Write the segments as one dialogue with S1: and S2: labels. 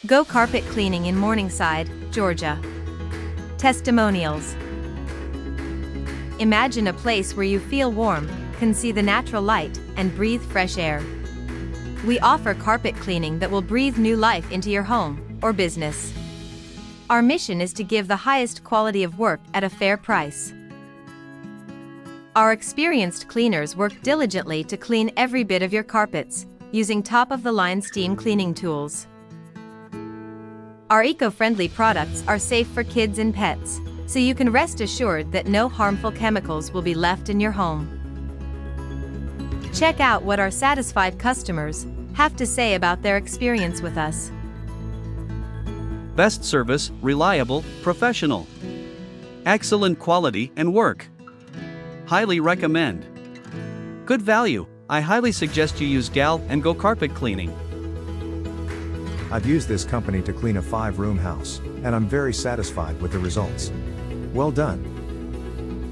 S1: Go carpet cleaning in Morningside, Georgia. Testimonials. Imagine a place where you feel warm, can see the natural light, and breathe fresh air. We offer carpet cleaning that will breathe new life into your home or business. Our mission is to give the highest quality of work at a fair price. Our experienced cleaners work diligently to clean every bit of your carpets, using top-of-the-line steam cleaning tools. Our eco-friendly products are safe for kids and pets, so you can rest assured that no harmful chemicals will be left in your home. Check out what our satisfied customers have to say about their experience with us.
S2: Best service, reliable, professional. Excellent quality and work. Highly recommend. Good value. I highly suggest you use Gal and Go Carpet Cleaning.
S3: I've used this company to clean a 5-room house, and I'm very satisfied with the results. Well done.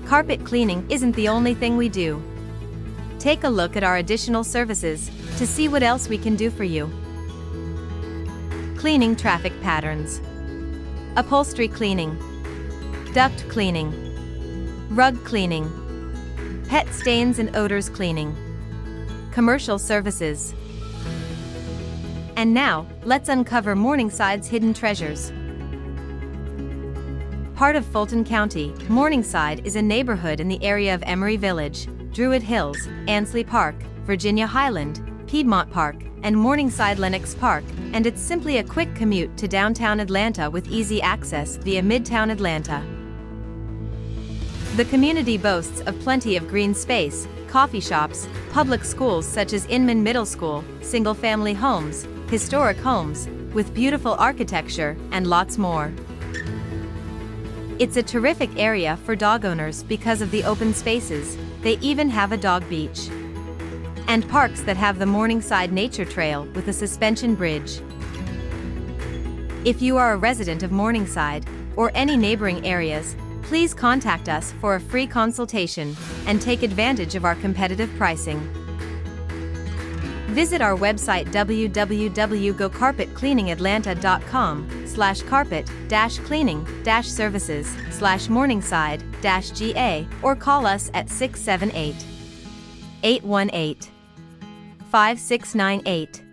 S1: Carpet cleaning isn't the only thing we do. Take a look at our additional services to see what else we can do for you. Cleaning traffic patterns, upholstery cleaning, duct cleaning, rug cleaning, pet stains and odors cleaning, commercial services. And now, let's uncover Morningside's hidden treasures. Part of Fulton County, Morningside is a neighborhood in the area of Emory Village, Druid Hills, Ansley Park, Virginia Highland, Piedmont Park, and Morningside Lenox Park, and it's simply a quick commute to downtown Atlanta with easy access via Midtown Atlanta. The community boasts of plenty of green space, coffee shops, public schools such as Inman Middle School, single-family homes, historic homes, with beautiful architecture, and lots more. It's a terrific area for dog owners because of the open spaces. They even have a dog beach. And parks that have the Morningside Nature Trail with a suspension bridge. If you are a resident of Morningside, or any neighboring areas, please contact us for a free consultation and take advantage of our competitive pricing. Visit our website www.gocarpetcleaning-services/Morningside-GA or call us at 678-818-5698.